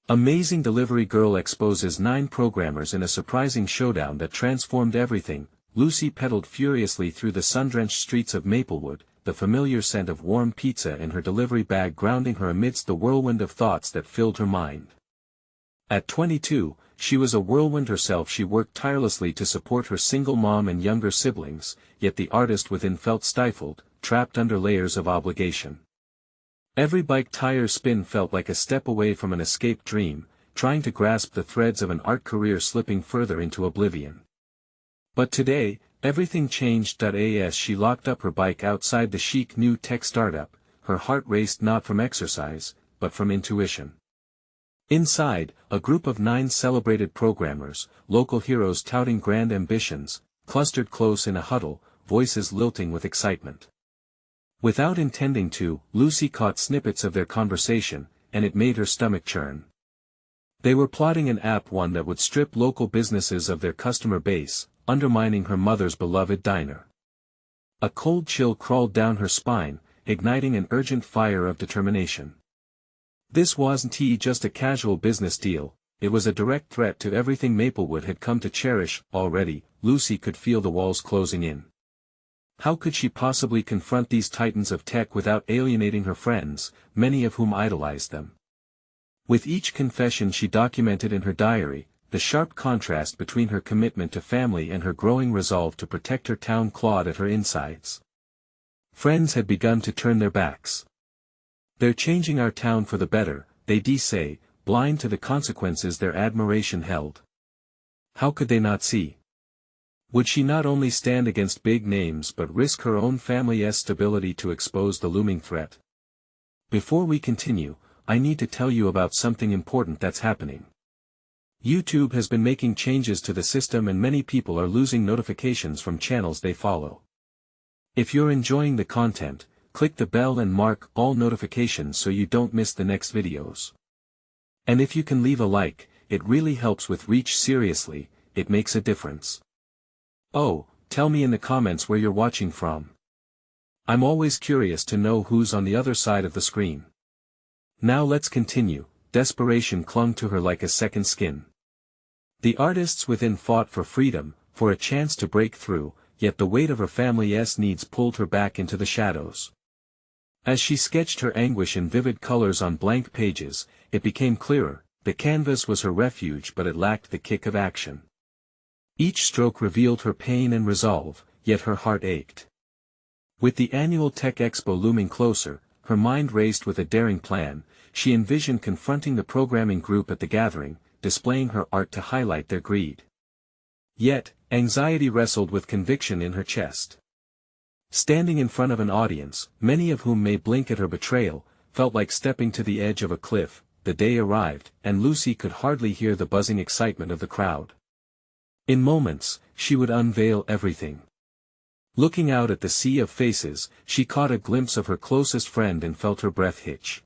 Amazing Delivery Girl exposes 9 programmers in a surprising showdown that transformed everything. Lucy pedaled furiously through the sun-drenched streets of Maplewood, the familiar scent of warm pizza in her delivery bag grounding her amidst the whirlwind of thoughts that filled her mind. At 22, she was a whirlwind herself. She worked tirelessly to support her single mom and younger siblings, yet the artist within felt stifled, trapped under layers of obligation. Every bike tire spin felt like a step away from an escaped dream, trying to grasp the threads of an art career slipping further into oblivion. But today, everything changed. As she locked up her bike outside the chic new tech startup, her heart raced not from exercise, but from intuition. Inside, a group of 9 celebrated programmers, local heroes touting grand ambitions, clustered close in a huddle, voices lilting with excitement. Without intending to, Lucy caught snippets of their conversation, and it made her stomach churn. They were plotting an app, one that would strip local businesses of their customer base, undermining her mother's beloved diner. A cold chill crawled down her spine, igniting an urgent fire of determination. This wasn't just a casual business deal, it was a direct threat to everything Maplewood had come to cherish. Already, Lucy could feel the walls closing in. How could she possibly confront these titans of tech without alienating her friends, many of whom idolized them? With each confession she documented in her diary, the sharp contrast between her commitment to family and her growing resolve to protect her town clawed at her insides. Friends had begun to turn their backs. "They're changing our town for the better," they'd say, blind to the consequences their admiration held. How could they not see? Would she not only stand against big names but risk her own family's stability to expose the looming threat? Before we continue, I need to tell you about something important that's happening. YouTube has been making changes to the system and many people are losing notifications from channels they follow. If you're enjoying the content, click the bell and mark all notifications so you don't miss the next videos. And if you can leave a like, it really helps with reach. Seriously, it makes a difference. Oh, tell me in the comments where you're watching from. I'm always curious to know who's on the other side of the screen. Now let's continue. Desperation clung to her like a second skin. The artists within fought for freedom, for a chance to break through, yet the weight of her family's needs pulled her back into the shadows. As she sketched her anguish in vivid colors on blank pages, it became clearer, the canvas was her refuge but it lacked the kick of action. Each stroke revealed her pain and resolve, yet her heart ached. With the annual Tech Expo looming closer, her mind raced with a daring plan. She envisioned confronting the programming group at the gathering, displaying her art to highlight their greed. Yet, anxiety wrestled with conviction in her chest. Standing in front of an audience, many of whom may blink at her betrayal, felt like stepping to the edge of a cliff. The day arrived, and Lucy could hardly hear the buzzing excitement of the crowd. In moments, she would unveil everything. Looking out at the sea of faces, she caught a glimpse of her closest friend and felt her breath hitch.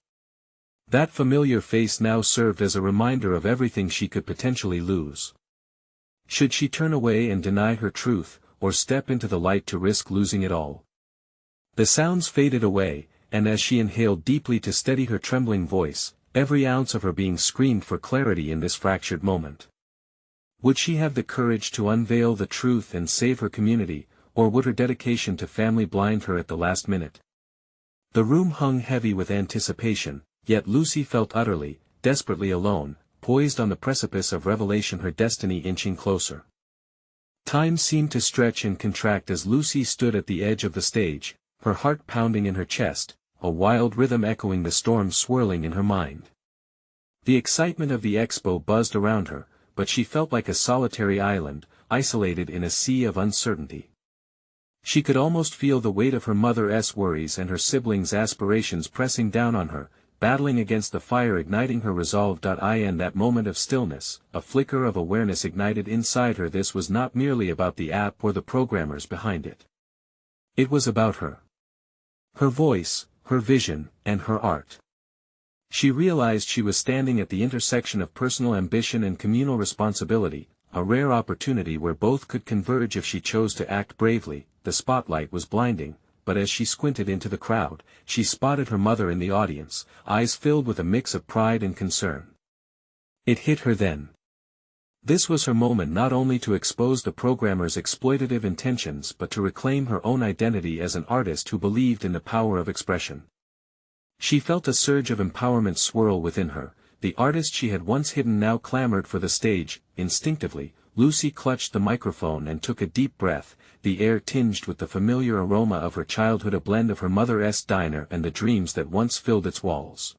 That familiar face now served as a reminder of everything she could potentially lose. Should she turn away and deny her truth, or step into the light to risk losing it all? The sounds faded away, and as she inhaled deeply to steady her trembling voice, every ounce of her being screamed for clarity in this fractured moment. Would she have the courage to unveil the truth and save her community, or would her dedication to family blind her at the last minute? The room hung heavy with anticipation, yet Lucy felt utterly, desperately alone, poised on the precipice of revelation, her destiny inching closer. Time seemed to stretch and contract as Lucy stood at the edge of the stage, her heart pounding in her chest, a wild rhythm echoing the storm swirling in her mind. The excitement of the expo buzzed around her, but she felt like a solitary island, isolated in a sea of uncertainty. She could almost feel the weight of her mother's worries and her siblings' aspirations pressing down on her, battling against the fire igniting her resolve. In that moment of stillness, a flicker of awareness ignited inside her. This was not merely about the app or the programmers behind it. It was about her. Her voice, her vision, and her art. She realized she was standing at the intersection of personal ambition and communal responsibility, a rare opportunity where both could converge if she chose to act bravely. The spotlight was blinding, but as she squinted into the crowd, she spotted her mother in the audience, eyes filled with a mix of pride and concern. It hit her then. This was her moment not only to expose the programmer's exploitative intentions but to reclaim her own identity as an artist who believed in the power of expression. She felt a surge of empowerment swirl within her. The artist she had once hidden now clamored for the stage. Instinctively, Lucy clutched the microphone and took a deep breath, the air tinged with the familiar aroma of her childhood, a blend of her mother's diner and the dreams that once filled its walls.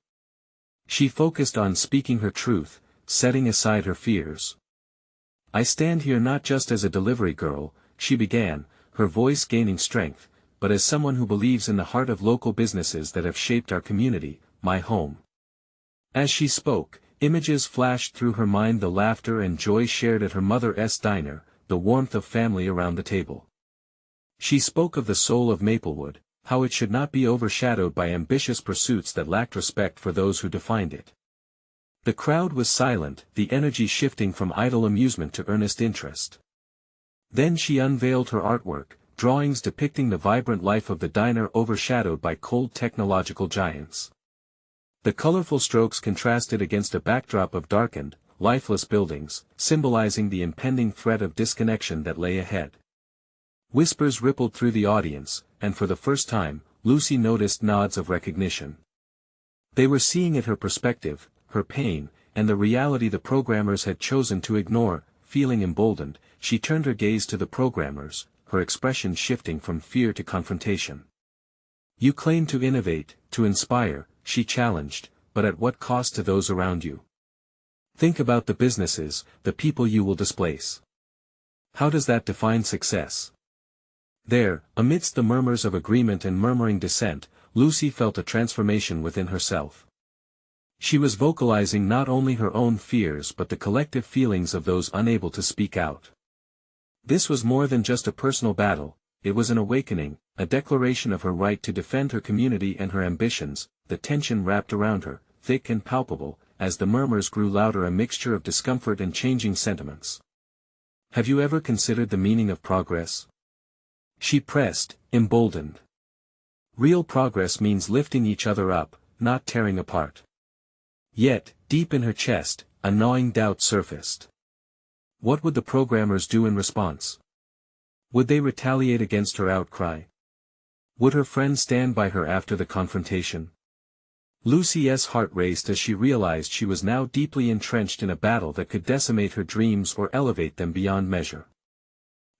She focused on speaking her truth, setting aside her fears. "I stand here not just as a delivery girl," she began, her voice gaining strength, "but as someone who believes in the heart of local businesses that have shaped our community, my home." As she spoke, images flashed through her mind: the laughter and joy shared at her mother's diner, the warmth of family around the table. She spoke of the soul of Maplewood, how it should not be overshadowed by ambitious pursuits that lacked respect for those who defined it. The crowd was silent, the energy shifting from idle amusement to earnest interest. Then she unveiled her artwork, drawings depicting the vibrant life of the diner overshadowed by cold technological giants. The colorful strokes contrasted against a backdrop of darkened, lifeless buildings, symbolizing the impending threat of disconnection that lay ahead. Whispers rippled through the audience, and for the first time, Lucy noticed nods of recognition. They were seeing it, her perspective, her pain, and the reality the programmers had chosen to ignore. Feeling emboldened, she turned her gaze to the programmers, her expression shifting from fear to confrontation. "You claim to innovate, to inspire," she challenged, "but at what cost to those around you? Think about the businesses, the people you will displace. How does that define success?" There, amidst the murmurs of agreement and murmuring dissent, Lucy felt a transformation within herself. She was vocalizing not only her own fears but the collective feelings of those unable to speak out. This was more than just a personal battle, it was an awakening, a declaration of her right to defend her community and her ambitions. The tension wrapped around her, thick and palpable, as the murmurs grew louder, a mixture of discomfort and changing sentiments. "Have you ever considered the meaning of progress?" she pressed, emboldened. "Real progress means lifting each other up, not tearing apart." Yet, deep in her chest, a gnawing doubt surfaced. What would the programmers do in response? Would they retaliate against her outcry? Would her friends stand by her after the confrontation? Lucy's heart raced as she realized she was now deeply entrenched in a battle that could decimate her dreams or elevate them beyond measure.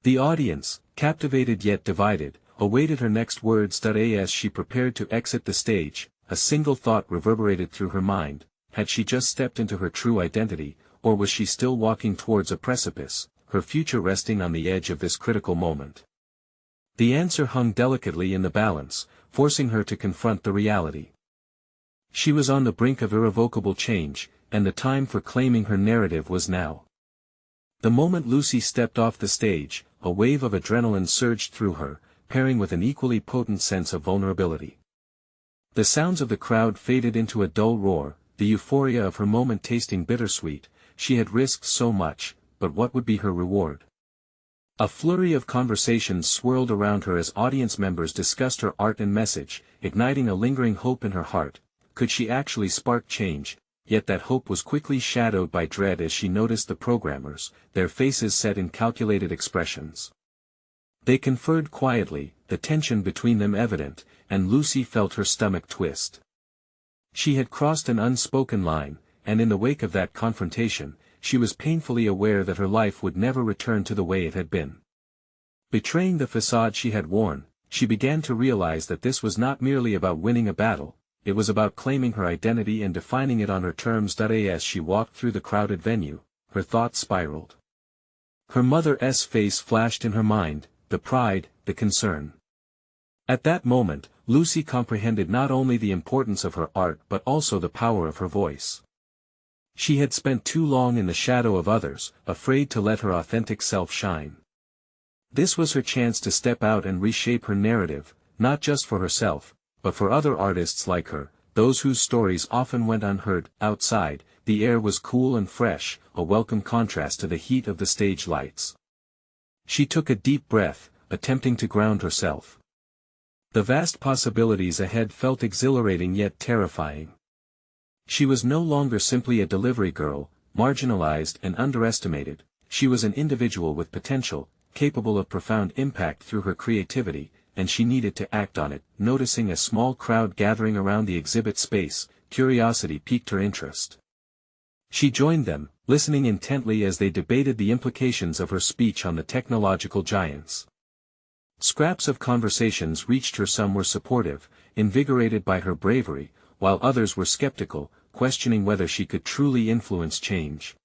The audience, captivated yet divided, awaited her next words. As she prepared to exit the stage, a single thought reverberated through her mind: had she just stepped into her true identity, or was she still walking towards a precipice, her future resting on the edge of this critical moment? The answer hung delicately in the balance, forcing her to confront the reality. She was on the brink of irrevocable change, and the time for claiming her narrative was now. The moment Lucy stepped off the stage, a wave of adrenaline surged through her, pairing with an equally potent sense of vulnerability. The sounds of the crowd faded into a dull roar, the euphoria of her moment tasting bittersweet. She had risked so much, but what would be her reward? A flurry of conversations swirled around her as audience members discussed her art and message, igniting a lingering hope in her heart. Could she actually spark change? Yet that hope was quickly shadowed by dread as she noticed the programmers, their faces set in calculated expressions. They conferred quietly, the tension between them evident, and Lucy felt her stomach twist. She had crossed an unspoken line, and in the wake of that confrontation, she was painfully aware that her life would never return to the way it had been. Betraying the facade she had worn, she began to realize that this was not merely about winning a battle, it was about claiming her identity and defining it on her terms. As she walked through the crowded venue, her thoughts spiraled. Her mother's face flashed in her mind, the pride, the concern. At that moment, Lucy comprehended not only the importance of her art but also the power of her voice. She had spent too long in the shadow of others, afraid to let her authentic self shine. This was her chance to step out and reshape her narrative, not just for herself, but for other artists like her, those whose stories often went unheard. Outside, the air was cool and fresh, a welcome contrast to the heat of the stage lights. She took a deep breath, attempting to ground herself. The vast possibilities ahead felt exhilarating yet terrifying. She was no longer simply a delivery girl, marginalized and underestimated. She was an individual with potential, capable of profound impact through her creativity, and she needed to act on it. Noticing a small crowd gathering around the exhibit space, curiosity piqued her interest. She joined them, listening intently as they debated the implications of her speech on the technological giants. Scraps of conversations reached her. Some were supportive, invigorated by her bravery, while others were skeptical, questioning whether she could truly influence change.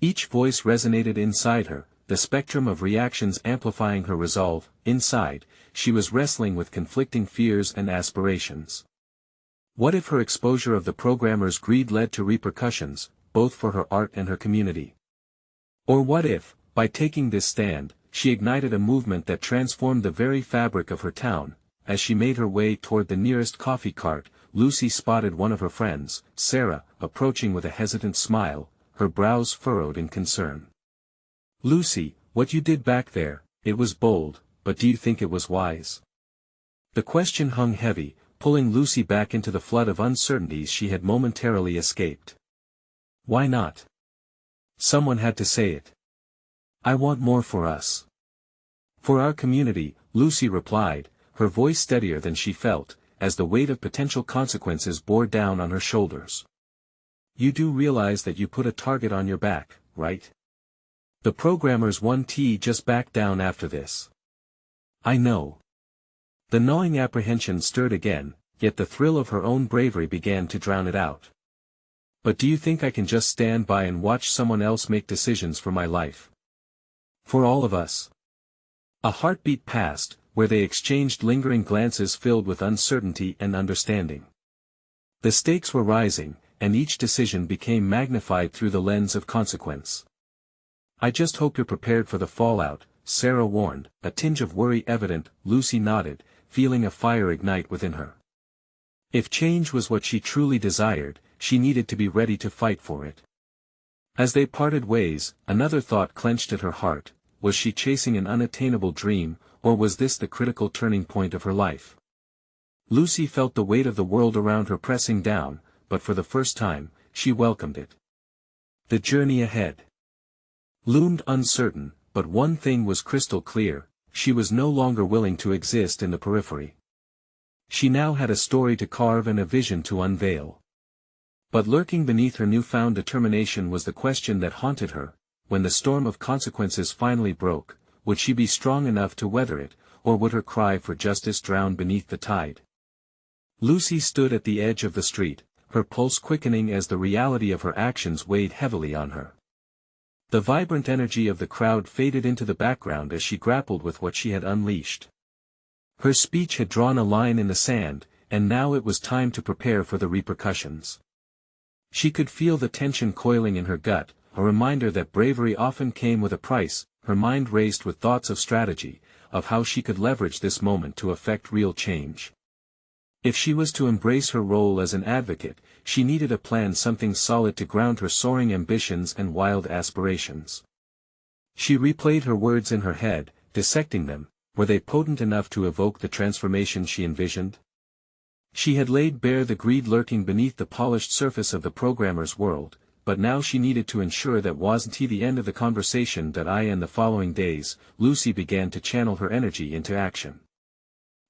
Each voice resonated inside her, the spectrum of reactions amplifying her resolve. Inside, she was wrestling with conflicting fears and aspirations. What if her exposure of the programmer's greed led to repercussions, both for her art and her community? Or what if, by taking this stand, she ignited a movement that transformed the very fabric of her town? As she made her way toward the nearest coffee cart, Lucy spotted one of her friends, Sarah, approaching with a hesitant smile, her brows furrowed in concern. "Lucy, what you did back there, it was bold, but do you think it was wise?" The question hung heavy, pulling Lucy back into the flood of uncertainties she had momentarily escaped. "Why not? Someone had to say it. I want more for us. For our community," Lucy replied, her voice steadier than she felt, as the weight of potential consequences bore down on her shoulders. "You do realize that you put a target on your back, right? The programmers won't just back down after this." "I know." The gnawing apprehension stirred again, yet the thrill of her own bravery began to drown it out. "But do you think I can just stand by and watch someone else make decisions for my life? For all of us?" A heartbeat passed, where they exchanged lingering glances filled with uncertainty and understanding. The stakes were rising, and each decision became magnified through the lens of consequence. "I just hope you're prepared for the fallout," Sarah warned, a tinge of worry evident. Lucy nodded, feeling a fire ignite within her. If change was what she truly desired, she needed to be ready to fight for it. As they parted ways, another thought clenched at her heart. Was she chasing an unattainable dream, or was this the critical turning point of her life? Lucy felt the weight of the world around her pressing down, but for the first time, she welcomed it. The journey ahead loomed uncertain, but one thing was crystal clear: she was no longer willing to exist in the periphery. She now had a story to carve and a vision to unveil. But lurking beneath her newfound determination was the question that haunted her: when the storm of consequences finally broke, would she be strong enough to weather it, or would her cry for justice drown beneath the tide? Lucy stood at the edge of the street, her pulse quickening as the reality of her actions weighed heavily on her. The vibrant energy of the crowd faded into the background as she grappled with what she had unleashed. Her speech had drawn a line in the sand, and now it was time to prepare for the repercussions. She could feel the tension coiling in her gut, a reminder that bravery often came with a price. Her mind raced with thoughts of strategy, of how she could leverage this moment to effect real change. If she was to embrace her role as an advocate, she needed a plan, something solid to ground her soaring ambitions and wild aspirations. She replayed her words in her head, dissecting them. Were they potent enough to evoke the transformation she envisioned? She had laid bare the greed lurking beneath the polished surface of the programmer's world, but now she needed to ensure that wasn't the end of the conversation. In the following days, Lucy began to channel her energy into action.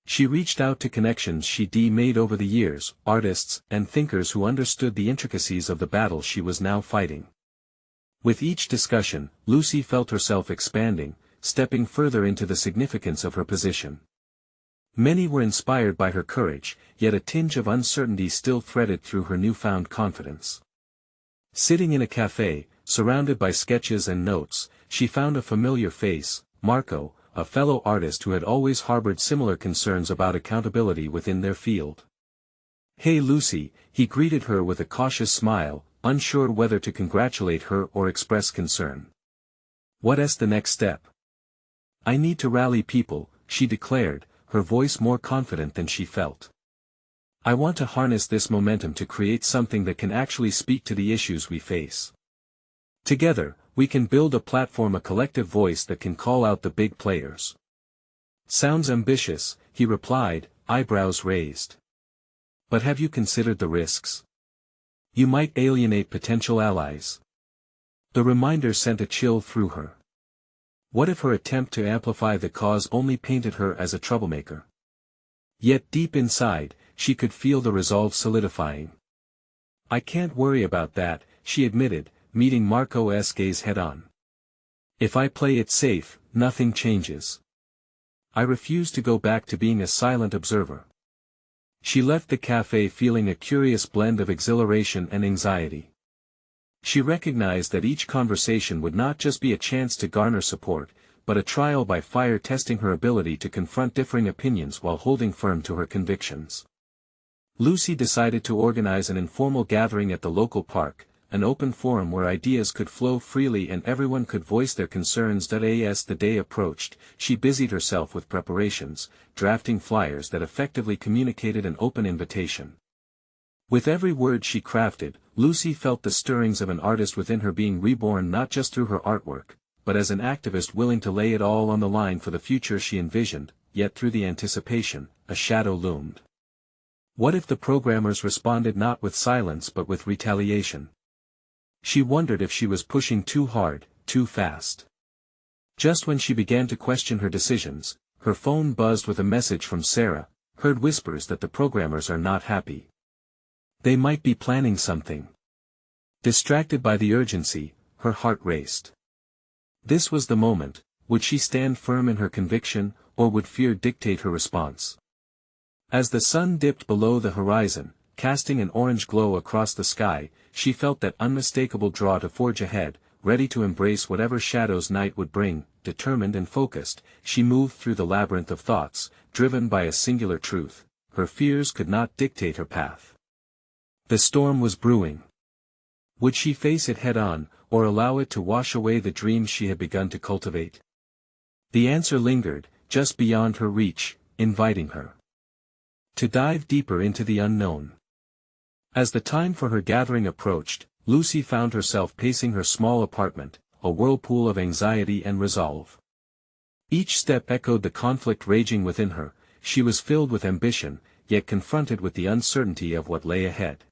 She reached out to connections she'd made over the years, artists and thinkers who understood the intricacies of the battle she was now fighting. With each discussion, Lucy felt herself expanding, stepping further into the significance of her position. Many were inspired by her courage, yet a tinge of uncertainty still threaded through her newfound confidence. Sitting in a cafe, surrounded by sketches and notes, she found a familiar face, Marco, a fellow artist who had always harbored similar concerns about accountability within their field. "Hey Lucy," he greeted her with a cautious smile, unsure whether to congratulate her or express concern. "What's the next step?" "I need to rally people," she declared, her voice more confident than she felt. "I want to harness this momentum to create something that can actually speak to the issues we face. Together, we can build a platform, a collective voice that can call out the big players." "Sounds ambitious," he replied, eyebrows raised. "But have you considered the risks? You might alienate potential allies. The reminder sent a chill through her. What if her attempt to amplify the cause only painted her as a troublemaker? Yet deep inside, she could feel the resolve solidifying. "I can't worry about that," she admitted, meeting Marco's gaze head-on. "If I play it safe, nothing changes. I refuse to go back to being a silent observer." She left the cafe feeling a curious blend of exhilaration and anxiety. She recognized that each conversation would not just be a chance to garner support, but a trial by fire testing her ability to confront differing opinions while holding firm to her convictions. Lucy decided to organize an informal gathering at the local park, an open forum where ideas could flow freely and everyone could voice their concerns. As the day approached, she busied herself with preparations, drafting flyers that effectively communicated an open invitation. With every word she crafted, Lucy felt the stirrings of an artist within her being reborn, not just through her artwork, but as an activist willing to lay it all on the line for the future she envisioned. Yet through the anticipation, a shadow loomed. What if the programmers responded not with silence but with retaliation? She wondered if she was pushing too hard, too fast. Just when she began to question her decisions, her phone buzzed with a message from Sarah, heard whispers that the programmers are not happy. They might be planning something. Distracted by the urgency, her heart raced. This was the moment. Would she stand firm in her conviction, or would fear dictate her response? As the sun dipped below the horizon, casting an orange glow across the sky, she felt that unmistakable draw to forge ahead, ready to embrace whatever shadows night would bring. Determined and focused, she moved through the labyrinth of thoughts, driven by a singular truth: her fears could not dictate her path. The storm was brewing. Would she face it head-on, or allow it to wash away the dreams she had begun to cultivate? The answer lingered, just beyond her reach, inviting her to dive deeper into the unknown. As the time for her gathering approached, Lucy found herself pacing her small apartment, a whirlpool of anxiety and resolve. Each step echoed the conflict raging within her. She was filled with ambition, yet confronted with the uncertainty of what lay ahead.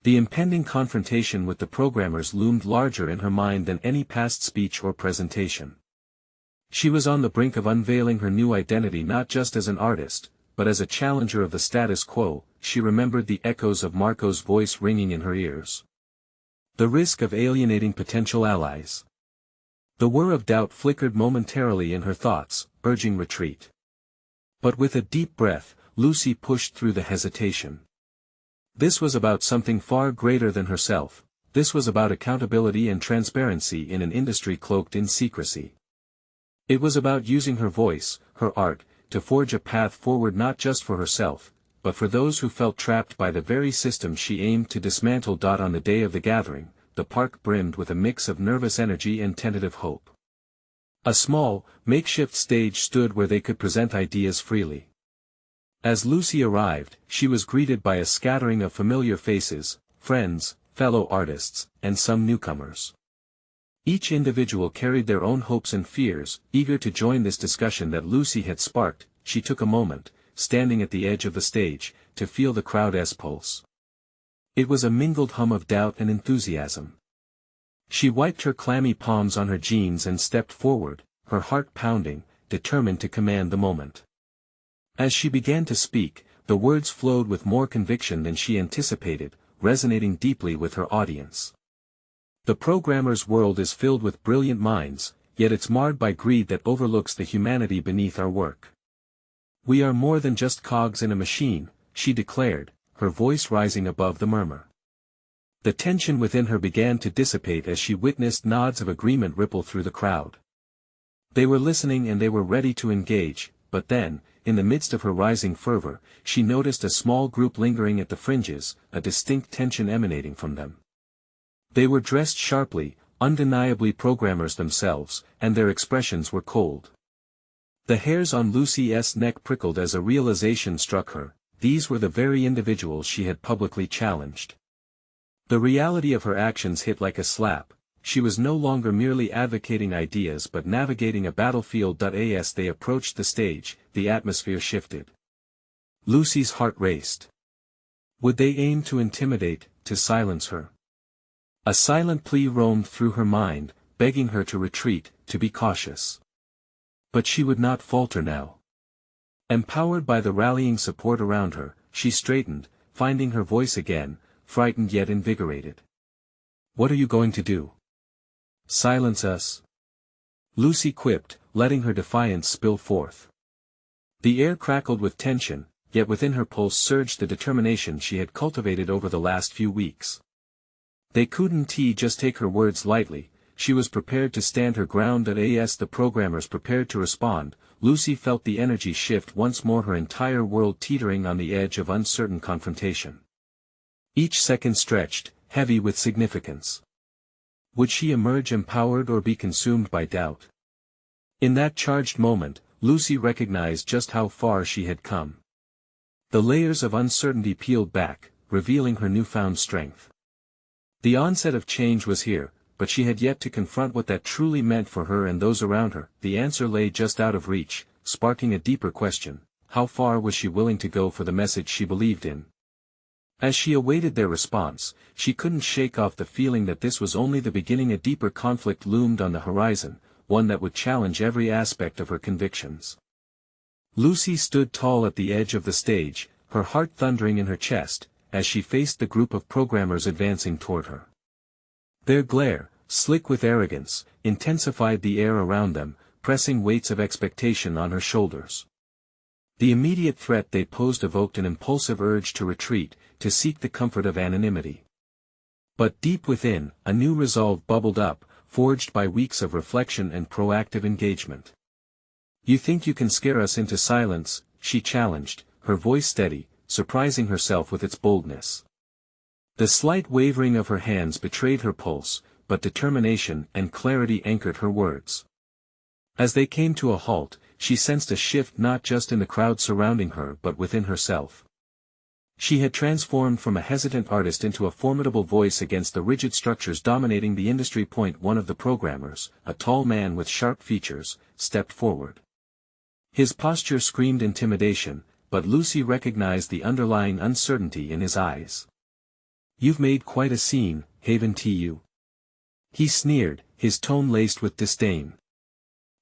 The impending confrontation with the programmers loomed larger in her mind than any past speech or presentation. She was on the brink of unveiling her new identity, not just as an artist, but as a challenger of the status quo. She remembered the echoes of Marco's voice ringing in her ears. The risk of alienating potential allies. The whir of doubt flickered momentarily in her thoughts, urging retreat. But with a deep breath, Lucy pushed through the hesitation. This was about something far greater than herself. This was about accountability and transparency in an industry cloaked in secrecy. It was about using her voice, her art, to forge a path forward, not just for herself, but for those who felt trapped by the very system she aimed to dismantle. On the day of the gathering, the park brimmed with a mix of nervous energy and tentative hope. A small, makeshift stage stood where they could present ideas freely. As Lucy arrived, she was greeted by a scattering of familiar faces, friends, fellow artists, and some newcomers. Each individual carried their own hopes and fears, eager to join this discussion that Lucy had sparked. She took a moment, standing at the edge of the stage, to feel the crowd's pulse. It was a mingled hum of doubt and enthusiasm. She wiped her clammy palms on her jeans and stepped forward, her heart pounding, determined to command the moment. As she began to speak, the words flowed with more conviction than she anticipated, resonating deeply with her audience. The programmer's world is filled with brilliant minds, yet it's marred by greed that overlooks the humanity beneath our work. We are more than just cogs in a machine, she declared, her voice rising above the murmur. The tension within her began to dissipate as she witnessed nods of agreement ripple through the crowd. They were listening and they were ready to engage, but then, in the midst of her rising fervor, she noticed a small group lingering at the fringes, a distinct tension emanating from them. They were dressed sharply, undeniably programmers themselves, and their expressions were cold. The hairs on Lucy's neck prickled as a realization struck her: these were the very individuals she had publicly challenged. The reality of her actions hit like a slap. She was no longer merely advocating ideas but navigating a battlefield. As they approached the stage, the atmosphere shifted. Lucy's heart raced. Would they aim to intimidate, to silence her? A silent plea roamed through her mind, begging her to retreat, to be cautious. But she would not falter now. Empowered by the rallying support around her, she straightened, finding her voice again, frightened yet invigorated. "What are you going to do? Silence us?" Lucy quipped, letting her defiance spill forth. The air crackled with tension, yet within her pulse surged the determination she had cultivated over the last few weeks. They couldn't just take her words lightly, she was prepared to stand her ground. As the programmers prepared to respond, Lucy felt the energy shift once more, her entire world teetering on the edge of uncertain confrontation. Each second stretched, heavy with significance. Would she emerge empowered or be consumed by doubt? In that charged moment, Lucy recognized just how far she had come. The layers of uncertainty peeled back, revealing her newfound strength. The onset of change was here, but she had yet to confront what that truly meant for her and those around her. The answer lay just out of reach, sparking a deeper question: how far was she willing to go for the message she believed in? As she awaited their response, she couldn't shake off the feeling that this was only the beginning. A deeper conflict loomed on the horizon, one that would challenge every aspect of her convictions. Lucy stood tall at the edge of the stage, her heart thundering in her chest, as she faced the group of programmers advancing toward her. Their glare, slick with arrogance, intensified the air around them, pressing weights of expectation on her shoulders. The immediate threat they posed evoked an impulsive urge to retreat, to seek the comfort of anonymity. But deep within, a new resolve bubbled up, forged by weeks of reflection and proactive engagement. "You think you can scare us into silence?" she challenged, her voice steady, surprising herself with its boldness. The slight wavering of her hands betrayed her pulse, but determination and clarity anchored her words. As they came to a halt, she sensed a shift not just in the crowd surrounding her but within herself. She had transformed from a hesitant artist into a formidable voice against the rigid structures dominating the industry. One of the programmers, a tall man with sharp features, stepped forward. His posture screamed intimidation, but Lucy recognized the underlying uncertainty in his eyes. "You've made quite a scene, haven't you?" He sneered, his tone laced with disdain.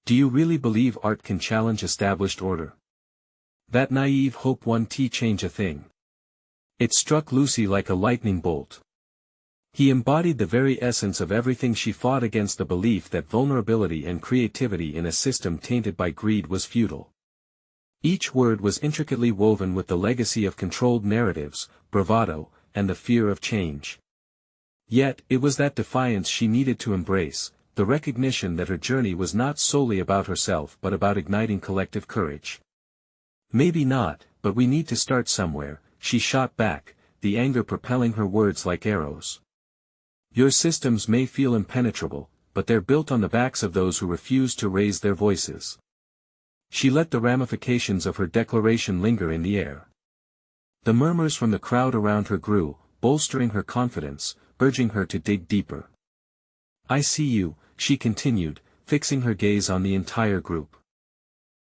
"Do you really believe art can challenge established order? That naive hope won't change a thing." It struck Lucy like a lightning bolt. He embodied the very essence of everything she fought against, the belief that vulnerability and creativity in a system tainted by greed was futile. Each word was intricately woven with the legacy of controlled narratives, bravado, and the fear of change. Yet, it was that defiance she needed to embrace, the recognition that her journey was not solely about herself but about igniting collective courage. "Maybe not, but we need to start somewhere," she shot back, the anger propelling her words like arrows. "Your systems may feel impenetrable, but they're built on the backs of those who refuse to raise their voices." She let the ramifications of her declaration linger in the air. The murmurs from the crowd around her grew, bolstering her confidence, urging her to dig deeper. "I see you," she continued, fixing her gaze on the entire group.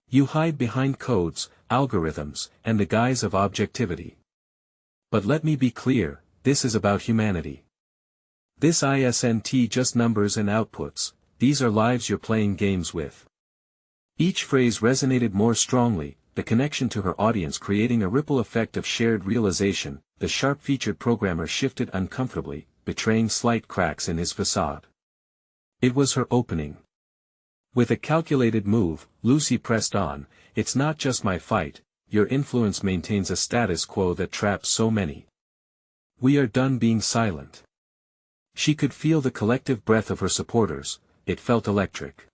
"You hide behind codes, algorithms, and the guise of objectivity. But let me be clear, this is about humanity. This isn't just numbers and outputs, these are lives you're playing games with." Each phrase resonated more strongly, the connection to her audience creating a ripple effect of shared realization. The sharp-featured programmer shifted uncomfortably, betraying slight cracks in his facade. It was her opening. With a calculated move, Lucy pressed on, "It's not just my fight, your influence maintains a status quo that traps so many. We are done being silent." She could feel the collective breath of her supporters, it felt electric.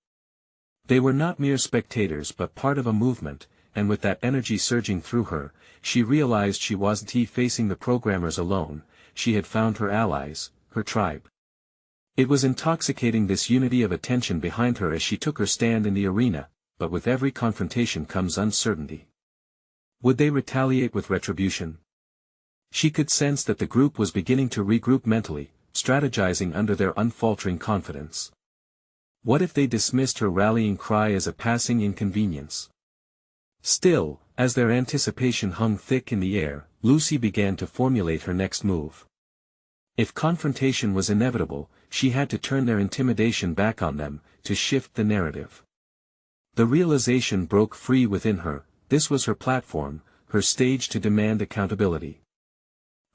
They were not mere spectators but part of a movement, and with that energy surging through her, she realized she wasn't facing the programmers alone, she had found her allies, her tribe. It was intoxicating, this unity of attention behind her as she took her stand in the arena, but with every confrontation comes uncertainty. Would they retaliate with retribution? She could sense that the group was beginning to regroup mentally, strategizing under their unfaltering confidence. What if they dismissed her rallying cry as a passing inconvenience? Still, as their anticipation hung thick in the air, Lucy began to formulate her next move. If confrontation was inevitable, she had to turn their intimidation back on them, to shift the narrative. The realization broke free within her, this was her platform, her stage to demand accountability.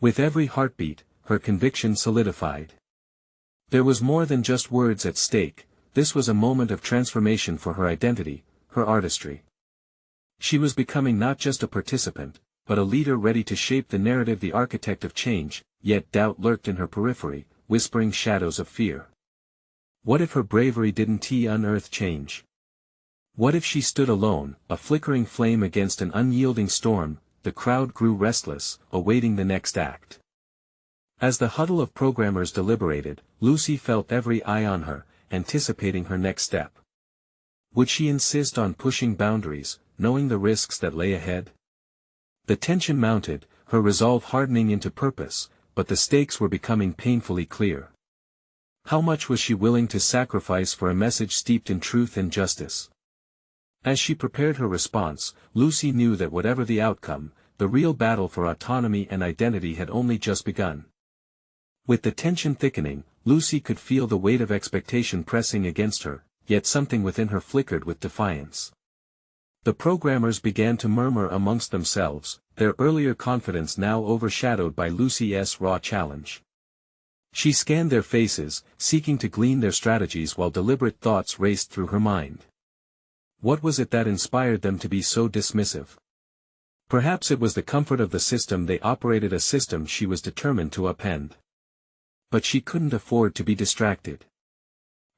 With every heartbeat, her conviction solidified. There was more than just words at stake, this was a moment of transformation for her identity, her artistry. She was becoming not just a participant, but a leader ready to shape the narrative, the architect of change, yet doubt lurked in her periphery, whispering shadows of fear. What if her bravery didn't unearth change? What if she stood alone, a flickering flame against an unyielding storm? The crowd grew restless, awaiting the next act. As the huddle of programmers deliberated, Lucy felt every eye on her, anticipating her next step. Would she insist on pushing boundaries, knowing the risks that lay ahead? The tension mounted, her resolve hardening into purpose, but the stakes were becoming painfully clear. How much was she willing to sacrifice for a message steeped in truth and justice? As she prepared her response, Lucy knew that whatever the outcome, the real battle for autonomy and identity had only just begun. With the tension thickening, Lucy could feel the weight of expectation pressing against her, yet something within her flickered with defiance. The programmers began to murmur amongst themselves, their earlier confidence now overshadowed by Lucy's raw challenge. She scanned their faces, seeking to glean their strategies while deliberate thoughts raced through her mind. What was it that inspired them to be so dismissive? Perhaps it was the comfort of the system they operated, a system she was determined to upend. But she couldn't afford to be distracted.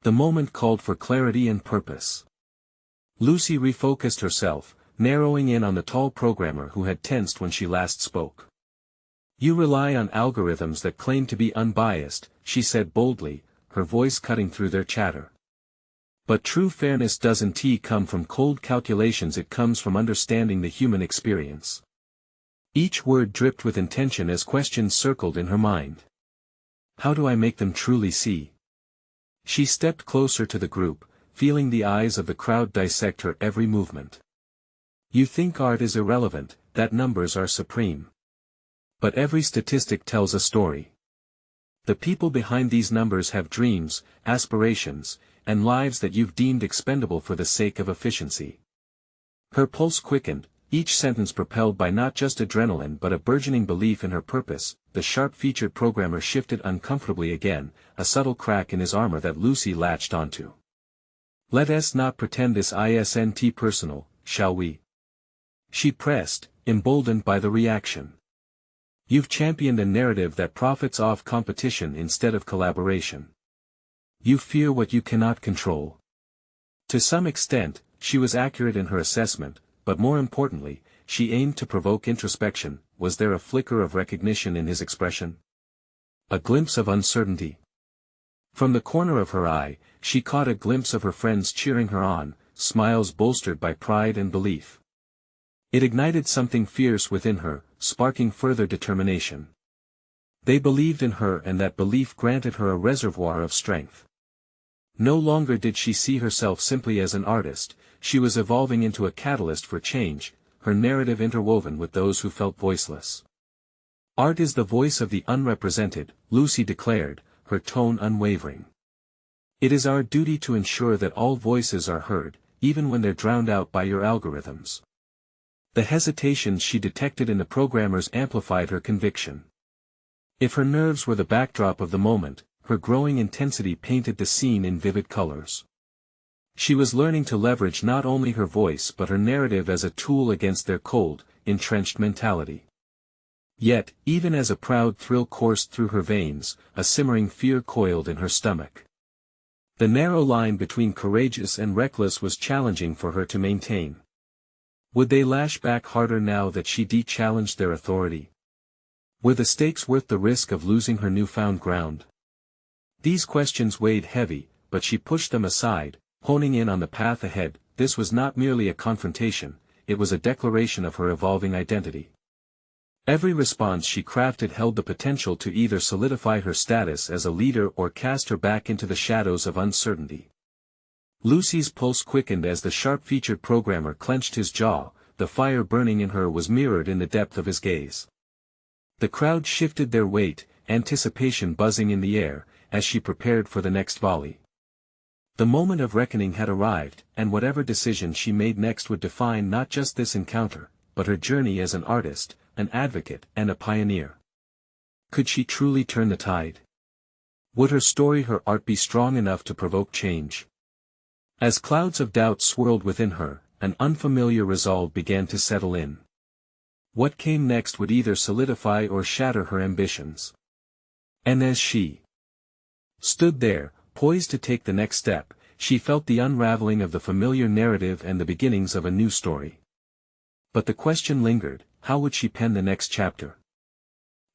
The moment called for clarity and purpose. Lucy refocused herself, narrowing in on the tall programmer who had tensed when she last spoke. "You rely on algorithms that claim to be unbiased," she said boldly, her voice cutting through their chatter. "But true fairness doesn't come from cold calculations, it comes from understanding the human experience." Each word dripped with intention as questions circled in her mind. How do I make them truly see? She stepped closer to the group, feeling the eyes of the crowd dissect her every movement. You think art is irrelevant, that numbers are supreme. But every statistic tells a story. The people behind these numbers have dreams, aspirations, and lives that you've deemed expendable for the sake of efficiency. Her pulse quickened, each sentence propelled by not just adrenaline but a burgeoning belief in her purpose. The sharp-featured programmer shifted uncomfortably again, a subtle crack in his armor that Lucy latched onto. "Let us not pretend this isn't personal, shall we?" She pressed, emboldened by the reaction. "You've championed a narrative that profits off competition instead of collaboration. You fear what you cannot control." To some extent, she was accurate in her assessment, but more importantly, she aimed to provoke introspection. Was there a flicker of recognition in his expression? A glimpse of uncertainty? From the corner of her eye, she caught a glimpse of her friends cheering her on, smiles bolstered by pride and belief. It ignited something fierce within her, sparking further determination. They believed in her, and that belief granted her a reservoir of strength. No longer did she see herself simply as an artist, she was evolving into a catalyst for change, her narrative interwoven with those who felt voiceless. "Art is the voice of the unrepresented," Lucy declared, her tone unwavering. "It is our duty to ensure that all voices are heard, even when they're drowned out by your algorithms." The hesitations she detected in the programmers amplified her conviction. If her nerves were the backdrop of the moment, her growing intensity painted the scene in vivid colors. She was learning to leverage not only her voice but her narrative as a tool against their cold, entrenched mentality. Yet, even as a proud thrill coursed through her veins, a simmering fear coiled in her stomach. The narrow line between courageous and reckless was challenging for her to maintain. Would they lash back harder now that she challenged their authority? Were the stakes worth the risk of losing her newfound ground? These questions weighed heavy, but she pushed them aside, honing in on the path ahead. This was not merely a confrontation, it was a declaration of her evolving identity. Every response she crafted held the potential to either solidify her status as a leader or cast her back into the shadows of uncertainty. Lucy's pulse quickened as the sharp-featured programmer clenched his jaw, the fire burning in her was mirrored in the depth of his gaze. The crowd shifted their weight, anticipation buzzing in the air, as she prepared for the next volley. The moment of reckoning had arrived, and whatever decision she made next would define not just this encounter, but her journey as an artist, an advocate, and a pioneer. Could she truly turn the tide? Would her story, her art, be strong enough to provoke change? As clouds of doubt swirled within her, an unfamiliar resolve began to settle in. What came next would either solidify or shatter her ambitions. And as she stood there, poised to take the next step, she felt the unraveling of the familiar narrative and the beginnings of a new story. But the question lingered, how would she pen the next chapter?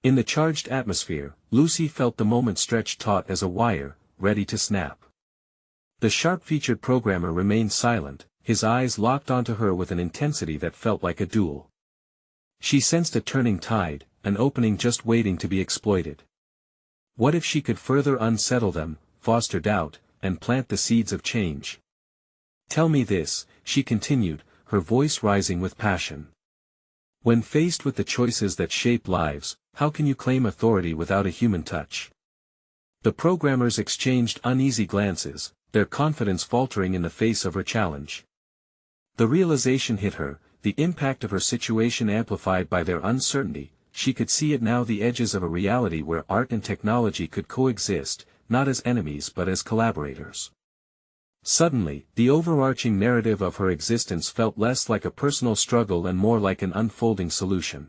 In the charged atmosphere, Lucy felt the moment stretch taut as a wire, ready to snap. The sharp-featured programmer remained silent, his eyes locked onto her with an intensity that felt like a duel. She sensed a turning tide, an opening just waiting to be exploited. What if she could further unsettle them, foster doubt, and plant the seeds of change? Tell me this, she continued, her voice rising with passion. When faced with the choices that shape lives, how can you claim authority without a human touch? The programmers exchanged uneasy glances, their confidence faltering in the face of her challenge. The realization hit her, the impact of her situation amplified by their uncertainty. She could see it now, the edges of a reality where art and technology could coexist, not as enemies but as collaborators. Suddenly, the overarching narrative of her existence felt less like a personal struggle and more like an unfolding solution.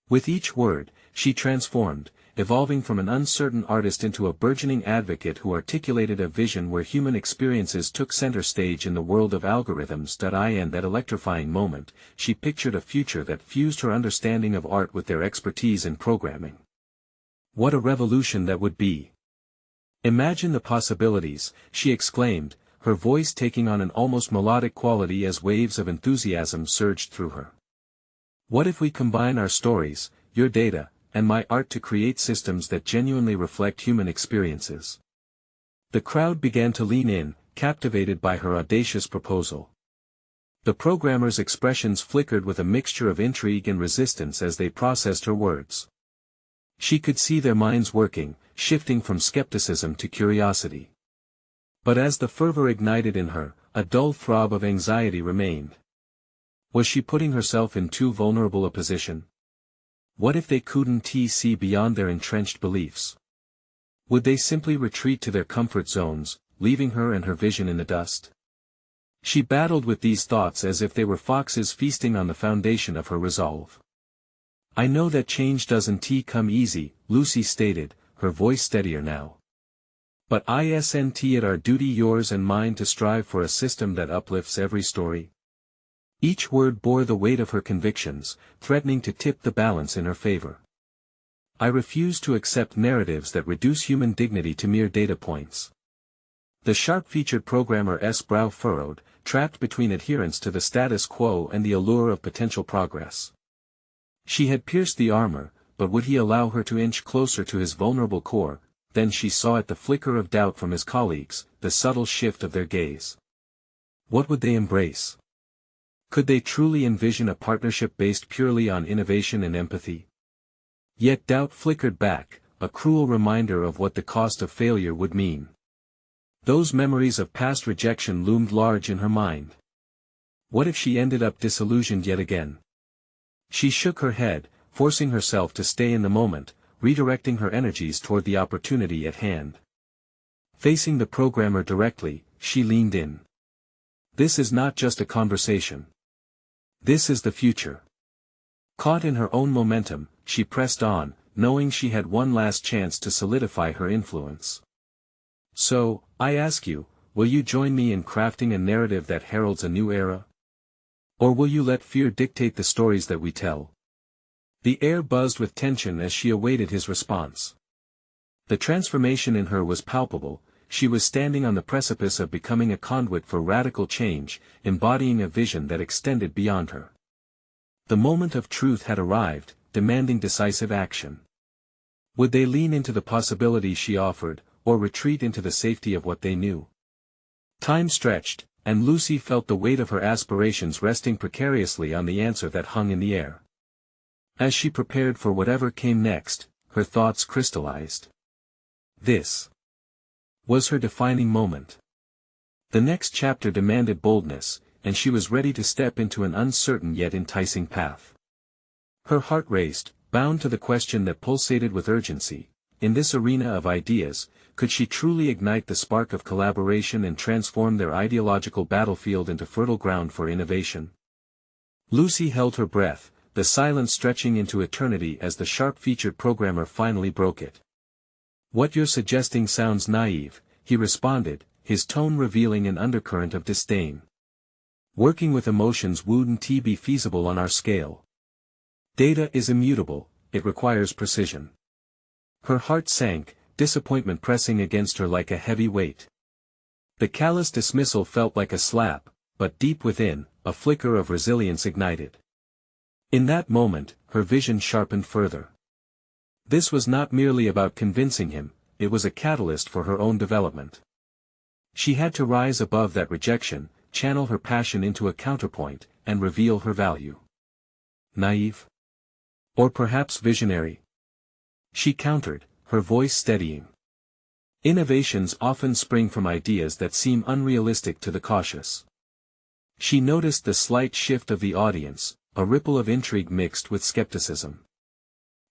With each word, she transformed, evolving from an uncertain artist into a burgeoning advocate who articulated a vision where human experiences took center stage in the world of algorithms. In that electrifying moment, she pictured a future that fused her understanding of art with their expertise in programming. What a revolution that would be! Imagine the possibilities, she exclaimed, her voice taking on an almost melodic quality as waves of enthusiasm surged through her. What if we combine our stories, your data, and my art to create systems that genuinely reflect human experiences? The crowd began to lean in, captivated by her audacious proposal. The programmers' expressions flickered with a mixture of intrigue and resistance as they processed her words. She could see their minds working, shifting from skepticism to curiosity. But as the fervor ignited in her, a dull throb of anxiety remained. Was she putting herself in too vulnerable a position? What if they couldn't see beyond their entrenched beliefs? Would they simply retreat to their comfort zones, leaving her and her vision in the dust? She battled with these thoughts as if they were foxes feasting on the foundation of her resolve. I know that change doesn't come easy, Lucy stated, her voice steadier now. But isn't it our duty, yours and mine, to strive for a system that uplifts every story? Each word bore the weight of her convictions, threatening to tip the balance in her favor. I refuse to accept narratives that reduce human dignity to mere data points. The sharp-featured programmer's brow furrowed, trapped between adherence to the status quo and the allure of potential progress. She had pierced the armor, but would he allow her to inch closer to his vulnerable core? Then she saw it, the flicker of doubt from his colleagues, the subtle shift of their gaze. What would they embrace? Could they truly envision a partnership based purely on innovation and empathy? Yet doubt flickered back, a cruel reminder of what the cost of failure would mean. Those memories of past rejection loomed large in her mind. What if she ended up disillusioned yet again? She shook her head, forcing herself to stay in the moment, redirecting her energies toward the opportunity at hand. Facing the programmer directly, she leaned in. This is not just a conversation. This is the future. Caught in her own momentum, she pressed on, knowing she had one last chance to solidify her influence. So, I ask you, will you join me in crafting a narrative that heralds a new era? Or will you let fear dictate the stories that we tell? The air buzzed with tension as she awaited his response. The transformation in her was palpable. She was standing on the precipice of becoming a conduit for radical change, embodying a vision that extended beyond her. The moment of truth had arrived, demanding decisive action. Would they lean into the possibility she offered, or retreat into the safety of what they knew? Time stretched, and Lucy felt the weight of her aspirations resting precariously on the answer that hung in the air. As she prepared for whatever came next, her thoughts crystallized. This was her defining moment. The next chapter demanded boldness, and she was ready to step into an uncertain yet enticing path. Her heart raced, bound to the question that pulsated with urgency: in this arena of ideas, could she truly ignite the spark of collaboration and transform their ideological battlefield into fertile ground for innovation? Lucy held her breath, the silence stretching into eternity as the sharp-featured programmer finally broke it. "What you're suggesting sounds naive," he responded, his tone revealing an undercurrent of disdain. "Working with emotions wouldn't be feasible on our scale. Data is immutable, it requires precision." Her heart sank, disappointment pressing against her like a heavy weight. The callous dismissal felt like a slap, but deep within, a flicker of resilience ignited. In that moment, her vision sharpened further. This was not merely about convincing him, it was a catalyst for her own development. She had to rise above that rejection, channel her passion into a counterpoint, and reveal her value. Naive? Or perhaps visionary? She countered, her voice steadying. Innovations often spring from ideas that seem unrealistic to the cautious. She noticed the slight shift of the audience, a ripple of intrigue mixed with skepticism.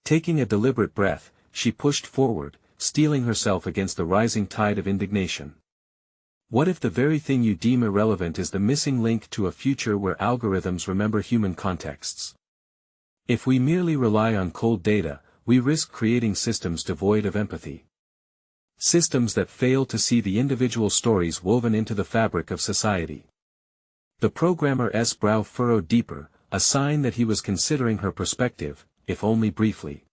Taking a deliberate breath, she pushed forward, steeling herself against the rising tide of indignation. What if the very thing you deem irrelevant is the missing link to a future where algorithms remember human contexts? If we merely rely on cold data, we risk creating systems devoid of empathy. Systems that fail to see the individual stories woven into the fabric of society. The programmer's brow furrowed deeper, a sign that he was considering her perspective, if only briefly.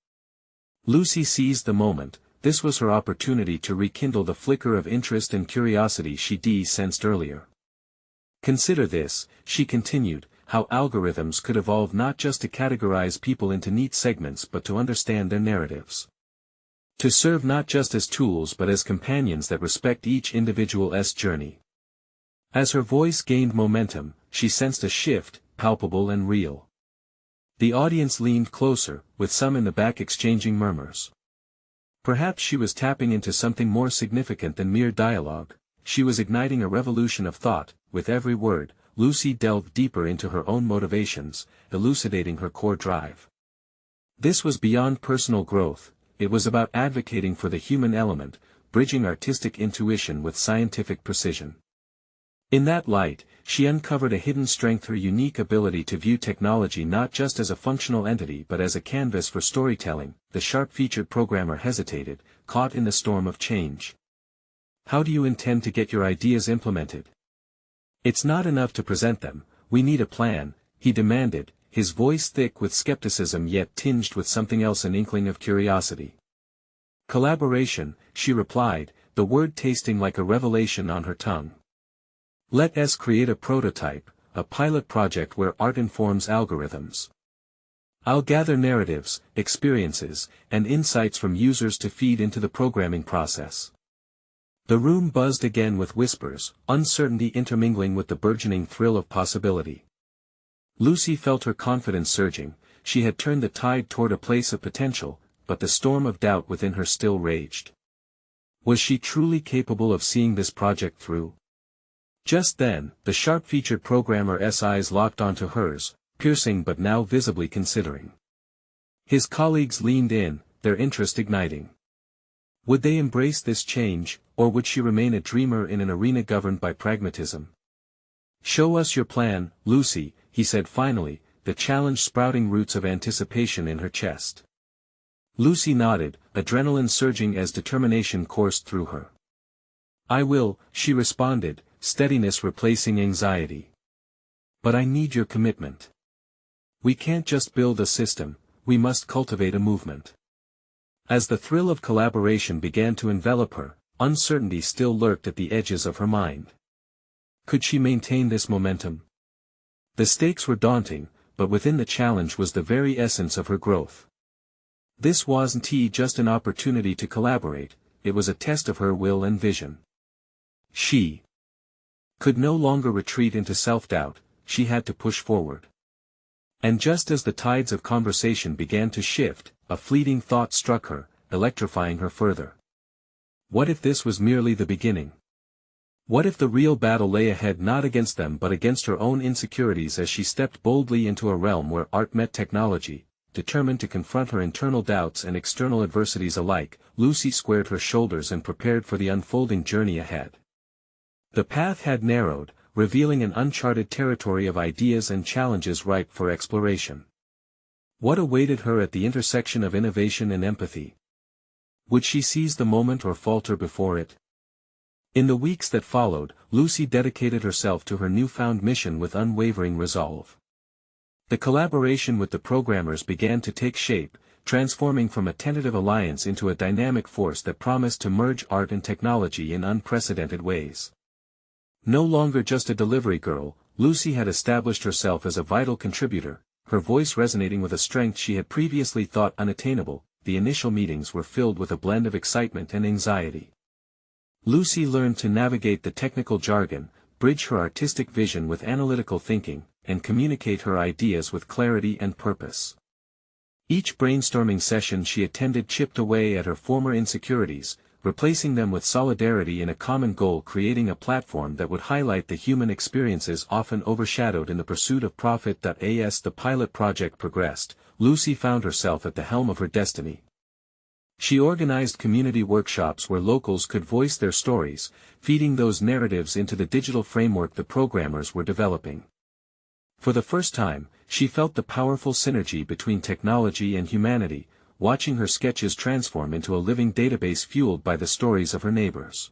Lucy seized the moment. This was her opportunity to rekindle the flicker of interest and curiosity she sensed earlier. "Consider this," she continued, "how algorithms could evolve not just to categorize people into neat segments but to understand their narratives. To serve not just as tools but as companions that respect each individual's journey." As her voice gained momentum, she sensed a shift, palpable and real. The audience leaned closer, with some in the back exchanging murmurs. Perhaps she was tapping into something more significant than mere dialogue. She was igniting a revolution of thought. With every word, Lucy delved deeper into her own motivations, elucidating her core drive. This was beyond personal growth, it was about advocating for the human element, bridging artistic intuition with scientific precision. In that light, she uncovered a hidden strength: her unique ability to view technology not just as a functional entity but as a canvas for storytelling. The sharp-featured programmer hesitated, caught in the storm of change. "How do you intend to get your ideas implemented?" "It's not enough to present them, we need a plan," he demanded, his voice thick with skepticism yet tinged with something else, an inkling of curiosity. "Collaboration," she replied, the word tasting like a revelation on her tongue. "Let us create a prototype, a pilot project where art informs algorithms. I'll gather narratives, experiences, and insights from users to feed into the programming process." The room buzzed again with whispers, uncertainty intermingling with the burgeoning thrill of possibility. Lucy felt her confidence surging. She had turned the tide toward a place of potential, but the storm of doubt within her still raged. Was she truly capable of seeing this project through? Just then, the sharp-featured programmer's eyes locked onto hers, piercing but now visibly considering. His colleagues leaned in, their interest igniting. Would they embrace this change, or would she remain a dreamer in an arena governed by pragmatism? "Show us your plan, Lucy," he said finally, the challenge sprouting roots of anticipation in her chest. Lucy nodded, adrenaline surging as determination coursed through her. "I will," she responded, steadiness replacing anxiety. "But I need your commitment. We can't just build a system, we must cultivate a movement." As the thrill of collaboration began to envelop her, uncertainty still lurked at the edges of her mind. Could she maintain this momentum? The stakes were daunting, but within the challenge was the very essence of her growth. This wasn't just an opportunity to collaborate, it was a test of her will and vision. She could no longer retreat into self-doubt, she had to push forward. And just as the tides of conversation began to shift, a fleeting thought struck her, electrifying her further. What if this was merely the beginning? What if the real battle lay ahead not against them but against her own insecurities? As she stepped boldly into a realm where art met technology, determined to confront her internal doubts and external adversities alike, Lucy squared her shoulders and prepared for the unfolding journey ahead. The path had narrowed, revealing an uncharted territory of ideas and challenges ripe for exploration. What awaited her at the intersection of innovation and empathy? Would she seize the moment or falter before it? In the weeks that followed, Lucy dedicated herself to her newfound mission with unwavering resolve. The collaboration with the programmers began to take shape, transforming from a tentative alliance into a dynamic force that promised to merge art and technology in unprecedented ways. No longer just a delivery girl, Lucy had established herself as a vital contributor, her voice resonating with a strength she had previously thought unattainable. The initial meetings were filled with a blend of excitement and anxiety. Lucy learned to navigate the technical jargon, bridge her artistic vision with analytical thinking, and communicate her ideas with clarity and purpose. Each brainstorming session she attended chipped away at her former insecurities, replacing them with solidarity in a common goal, creating a platform that would highlight the human experiences often overshadowed in the pursuit of profit. As the pilot project progressed, Lucy found herself at the helm of her destiny. She organized community workshops where locals could voice their stories, feeding those narratives into the digital framework the programmers were developing. For the first time, she felt the powerful synergy between technology and humanity, watching her sketches transform into a living database fueled by the stories of her neighbors.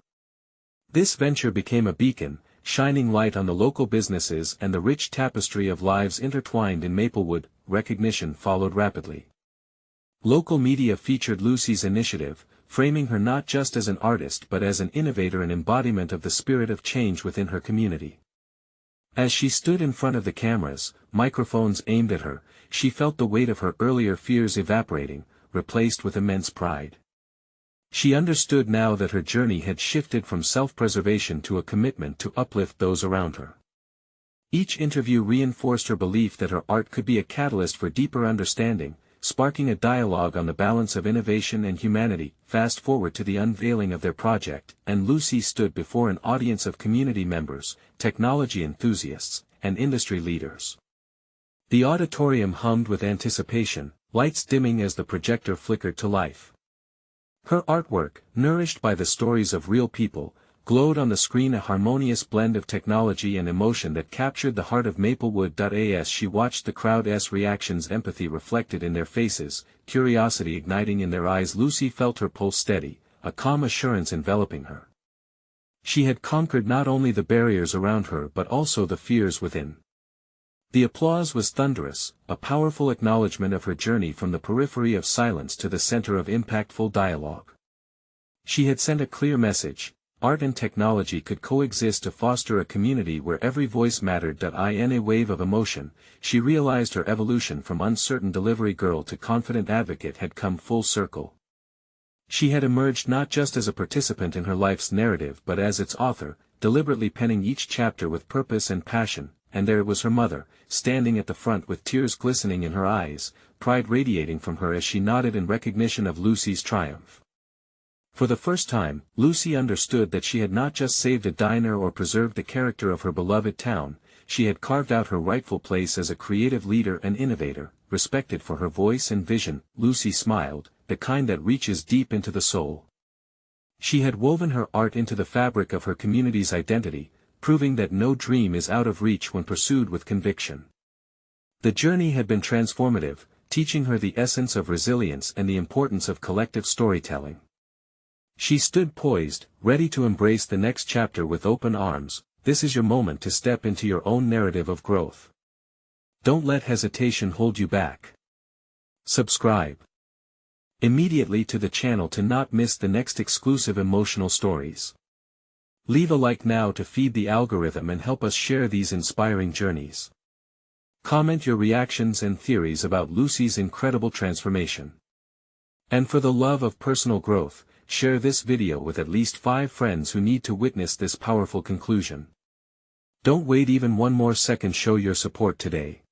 This venture became a beacon, shining light on the local businesses and the rich tapestry of lives intertwined in Maplewood. Recognition followed rapidly. Local media featured Lucy's initiative, framing her not just as an artist but as an innovator and embodiment of the spirit of change within her community. As she stood in front of the cameras, microphones aimed at her, she felt the weight of her earlier fears evaporating, replaced with immense pride. She understood now that her journey had shifted from self-preservation to a commitment to uplift those around her. Each interview reinforced her belief that her art could be a catalyst for deeper understanding, sparking a dialogue on the balance of innovation and humanity. Fast forward to the unveiling of their project, and Lucy stood before an audience of community members, technology enthusiasts, and industry leaders. The auditorium hummed with anticipation, lights dimming as the projector flickered to life. Her artwork, nourished by the stories of real people, glowed on the screen, a harmonious blend of technology and emotion that captured the heart of Maplewood. As she watched the crowd's reactions, empathy reflected in their faces, curiosity igniting in their eyes, Lucy felt her pulse steady, a calm assurance enveloping her. She had conquered not only the barriers around her but also the fears within. The applause was thunderous, a powerful acknowledgement of her journey from the periphery of silence to the center of impactful dialogue. She had sent a clear message: art and technology could coexist to foster a community where every voice mattered. In a wave of emotion, she realized her evolution from uncertain delivery girl to confident advocate had come full circle. She had emerged not just as a participant in her life's narrative but as its author, deliberately penning each chapter with purpose and passion. And there was her mother, standing at the front with tears glistening in her eyes, pride radiating from her as she nodded in recognition of Lucy's triumph. For the first time, Lucy understood that she had not just saved a diner or preserved the character of her beloved town, she had carved out her rightful place as a creative leader and innovator, respected for her voice and vision. Lucy smiled, the kind that reaches deep into the soul. She had woven her art into the fabric of her community's identity, proving that no dream is out of reach when pursued with conviction. The journey had been transformative, teaching her the essence of resilience and the importance of collective storytelling. She stood poised, ready to embrace the next chapter with open arms. This is your moment to step into your own narrative of growth. Don't let hesitation hold you back. Subscribe immediately to the channel to not miss the next exclusive emotional stories. Leave a like now to feed the algorithm and help us share these inspiring journeys. Comment your reactions and theories about Lucy's incredible transformation. And for the love of personal growth, share this video with at least 5 friends who need to witness this powerful conclusion. Don't wait even one more second. Show your support today.